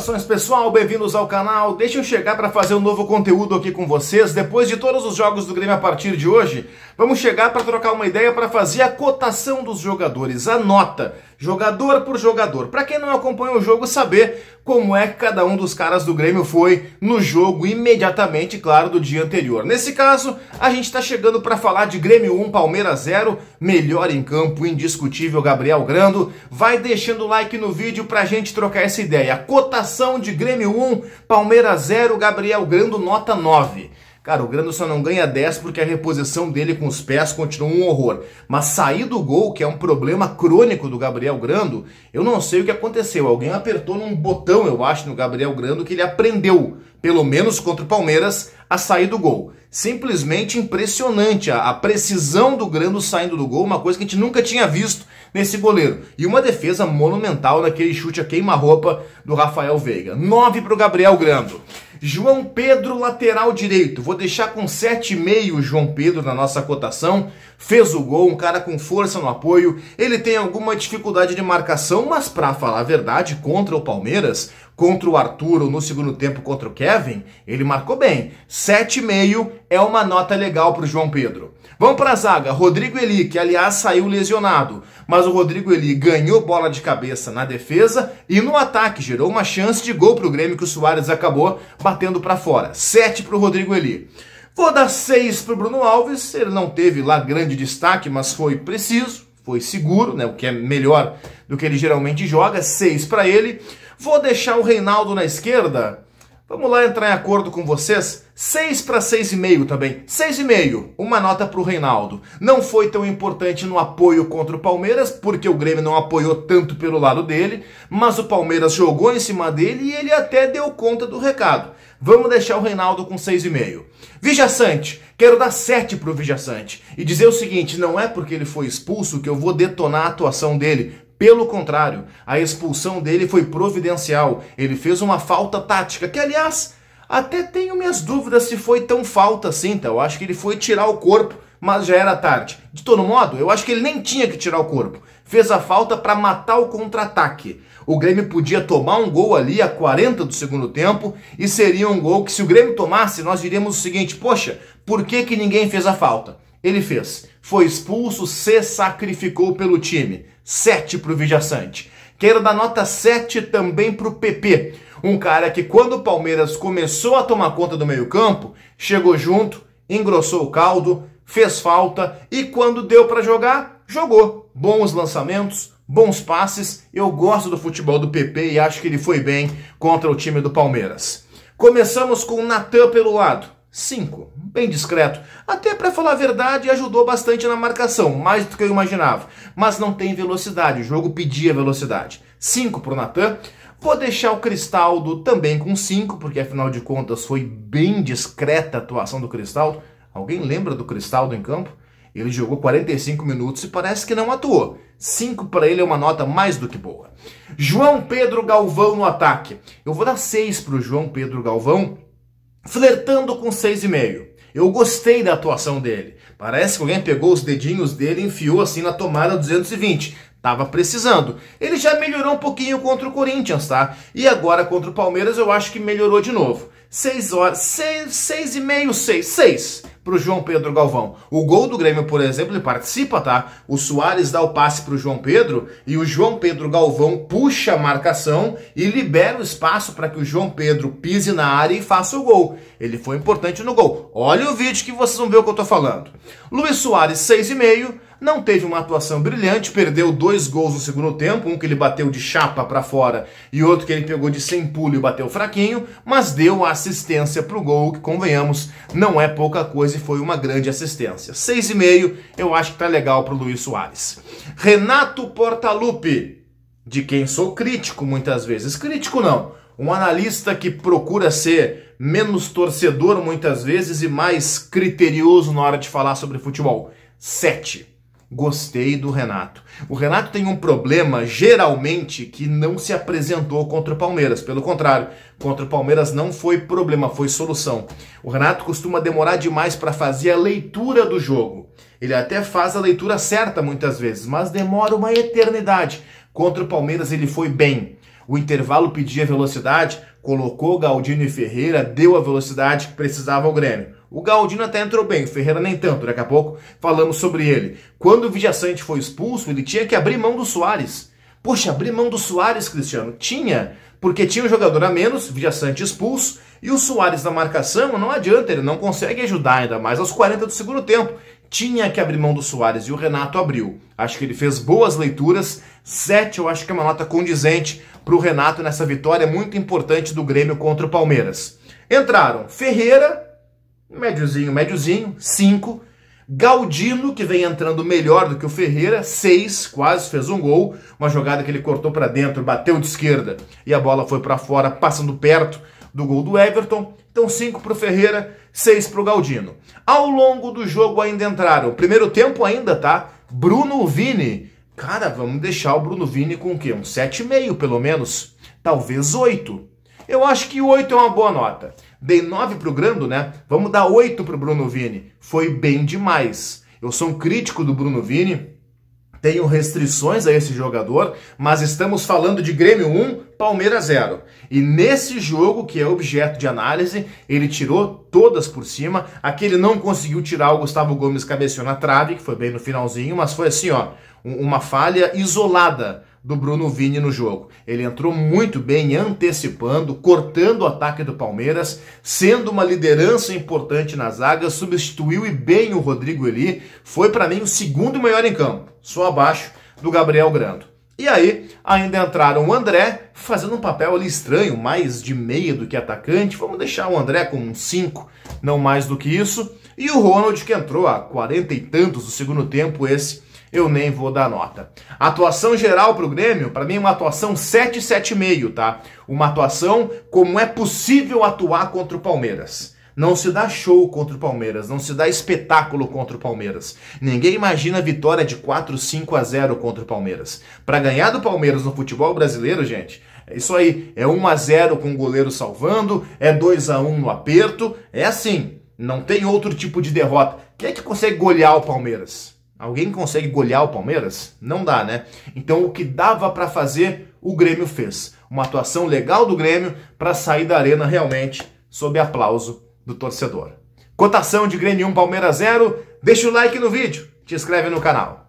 Saudações pessoal, bem-vindos ao canal. Deixa eu chegar para fazer um novo conteúdo aqui com vocês. Depois de todos os jogos do Grêmio a partir de hoje, vamos chegar para trocar uma ideia para fazer a cotação dos jogadores, a nota, jogador por jogador. Para quem não acompanha o jogo, saber como é que cada um dos caras do Grêmio foi no jogo imediatamente, claro, do dia anterior. Nesse caso, a gente está chegando para falar de Grêmio 1, Palmeiras 0, melhor em campo, indiscutível, Gabriel Grando. Vai deixando o like no vídeo pra gente trocar essa ideia. Cotação de Grêmio 1, Palmeiras 0, Gabriel Grando nota 9. Cara, o Grando só não ganha 10 porque a reposição dele com os pés continua um horror. Mas sair do gol, que é um problema crônico do Gabriel Grando, eu não sei o que aconteceu. Alguém apertou num botão, eu acho, no Gabriel Grando, que ele aprendeu, pelo menos contra o Palmeiras, a sair do gol. Simplesmente impressionante a precisão do Grando saindo do gol, uma coisa que a gente nunca tinha visto nesse goleiro. E uma defesa monumental naquele chute a queima-roupa do Rafael Veiga. 9 para o Gabriel Grando. João Pedro, lateral direito. Vou deixar com 7,5 o João Pedro na nossa cotação. Fez o gol, um cara com força no apoio. Ele tem alguma dificuldade de marcação, mas para falar a verdade, contra o Palmeiras, contra o Arthur ou no segundo tempo contra o Kevin, ele marcou bem. 7,5 é uma nota legal para o João Pedro. Vamos para a zaga. Rodrigo Eli, que aliás saiu lesionado, mas o Rodrigo Eli ganhou bola de cabeça na defesa e no ataque gerou uma chance de gol para o Grêmio que o Soares acabou batendo para fora. 7 para o Rodrigo Eli. Vou dar 6 para o Bruno Alves. Ele não teve lá grande destaque, mas foi preciso, foi seguro, né? O que é melhor do que ele geralmente joga. 6 para ele. Vou deixar o Reinaldo na esquerda. Vamos lá entrar em acordo com vocês. 6 para 6,5 também. 6,5, uma nota para o Reinaldo. Não foi tão importante no apoio contra o Palmeiras, porque o Grêmio não apoiou tanto pelo lado dele, mas o Palmeiras jogou em cima dele e ele até deu conta do recado. Vamos deixar o Reinaldo com 6,5. Vijaçante, quero dar 7 para o Vijaçante. E dizer o seguinte, não é porque ele foi expulso que eu vou detonar a atuação dele. Pelo contrário, a expulsão dele foi providencial. Ele fez uma falta tática, que aliás, até tenho minhas dúvidas se foi tão falta assim, tá? Eu acho que ele foi tirar o corpo, mas já era tarde. De todo modo, eu acho que ele nem tinha que tirar o corpo. Fez a falta para matar o contra-ataque. O Grêmio podia tomar um gol ali a 40 do segundo tempo e seria um gol que, se o Grêmio tomasse, nós diríamos o seguinte, poxa, por que ninguém fez a falta? Ele fez. Foi expulso, se sacrificou pelo time. 7 para o Vijaçante. Quero dar nota 7 também para o PP. Um cara que quando o Palmeiras começou a tomar conta do meio-campo, chegou junto, engrossou o caldo, fez falta e quando deu para jogar, jogou. Bons lançamentos, bons passes. Eu gosto do futebol do PP e acho que ele foi bem contra o time do Palmeiras. Começamos com o Natan pelo lado. 5, bem discreto. Até para falar a verdade, ajudou bastante na marcação, mais do que eu imaginava. Mas não tem velocidade, o jogo pedia velocidade. 5 para o Natan. Vou deixar o Cristaldo também com 5, porque afinal de contas foi bem discreta a atuação do Cristaldo. Alguém lembra do Cristaldo em campo? Ele jogou 45 minutos e parece que não atuou. 5 para ele é uma nota mais do que boa. João Pedro Galvão no ataque. Eu vou dar 6 para o João Pedro Galvão, flertando com 6,5. Eu gostei da atuação dele. Parece que alguém pegou os dedinhos dele e enfiou assim na tomada 220. Tava precisando. Ele já melhorou um pouquinho contra o Corinthians, tá? E agora contra o Palmeiras eu acho que melhorou de novo. 6,5, 6 para o João Pedro Galvão. O gol do Grêmio, por exemplo, ele participa, tá? O Soares dá o passe para o João Pedro e o João Pedro Galvão puxa a marcação e libera o espaço para que o João Pedro pise na área e faça o gol. Ele foi importante no gol. Olha o vídeo que vocês vão ver o que eu tô falando. Luiz Soares, 6,5. Não teve uma atuação brilhante, perdeu 2 gols no segundo tempo, um que ele bateu de chapa para fora e outro que ele pegou de sem pulo e bateu fraquinho, mas deu a assistência para o gol, que convenhamos, não é pouca coisa e foi uma grande assistência. 6,5, eu acho que tá legal para o Luiz Soares. Renato Portaluppi, de quem sou crítico muitas vezes. Crítico não, um analista que procura ser menos torcedor muitas vezes e mais criterioso na hora de falar sobre futebol. 7. Gostei do Renato. O Renato tem um problema, geralmente, que não se apresentou contra o Palmeiras. Pelo contrário, contra o Palmeiras não foi problema, foi solução. O Renato costuma demorar demais para fazer a leitura do jogo. Ele até faz a leitura certa muitas vezes, mas demora uma eternidade. Contra o Palmeiras ele foi bem. O intervalo pedia velocidade, colocou Galdino e Ferreira, deu a velocidade que precisava ao Grêmio. O Galdino até entrou bem, o Ferreira nem tanto, daqui a pouco falamos sobre ele. Quando o Villaçante foi expulso, ele tinha que abrir mão do Soares. Poxa, abrir mão do Soares, Cristiano? Tinha, porque tinha um jogador a menos, Villaçante expulso, e o Soares na marcação, não adianta, ele não consegue ajudar ainda mais aos 40 do segundo tempo. Tinha que abrir mão do Soares e o Renato abriu. Acho que ele fez boas leituras, 7 eu acho que é uma nota condizente para o Renato nessa vitória muito importante do Grêmio contra o Palmeiras. Entraram Ferreira, médiozinho, 5. Galdino, que vem entrando melhor do que o Ferreira, 6, quase fez um gol. Uma jogada que ele cortou para dentro, bateu de esquerda e a bola foi para fora, passando perto do gol do Everton. Então 5 para o Ferreira, 6 para o Galdino. Ao longo do jogo ainda entraram, primeiro tempo ainda, tá? Bruno Vini. Cara, vamos deixar o Bruno Vini com o quê? Um 7,5 pelo menos, talvez 8. Eu acho que 8 é uma boa nota. Dei 9 pro Grando, né? Vamos dar 8 pro Bruno Vini. Foi bem demais. Eu sou um crítico do Bruno Vini, tenho restrições a esse jogador, mas estamos falando de Grêmio 1, Palmeiras 0. E nesse jogo, que é objeto de análise, ele tirou todas por cima. Aqui ele não conseguiu tirar, o Gustavo Gomes cabeceou na trave, que foi bem no finalzinho, mas foi assim, ó, uma falha isolada do Bruno Vini no jogo. Ele entrou muito bem, antecipando, cortando o ataque do Palmeiras, sendo uma liderança importante na zaga, substituiu e bem o Rodrigo Eli, foi para mim o segundo melhor em campo, só abaixo do Gabriel Grando. E aí, ainda entraram o André, fazendo um papel ali estranho, mais de meia do que atacante, vamos deixar o André com um 5, não mais do que isso, e o Ronald, que entrou a 40 e tantos do segundo tempo, esse eu nem vou dar nota. A atuação geral para o Grêmio, para mim é uma atuação 7, 7,5, tá? Uma atuação como é possível atuar contra o Palmeiras. Não se dá show contra o Palmeiras, não se dá espetáculo contra o Palmeiras. Ninguém imagina a vitória de 4, 5-0 contra o Palmeiras. Para ganhar do Palmeiras no futebol brasileiro, gente, é isso aí. É 1-0 com o goleiro salvando, é 2-1 no aperto, é assim. Não tem outro tipo de derrota. Quem é que consegue golear o Palmeiras? Alguém consegue golear o Palmeiras? Não dá, né? Então o que dava para fazer, o Grêmio fez. Uma atuação legal do Grêmio para sair da arena realmente sob aplauso do torcedor. Cotação de Grêmio 1, Palmeiras 0. Deixa o like no vídeo, te inscreve no canal.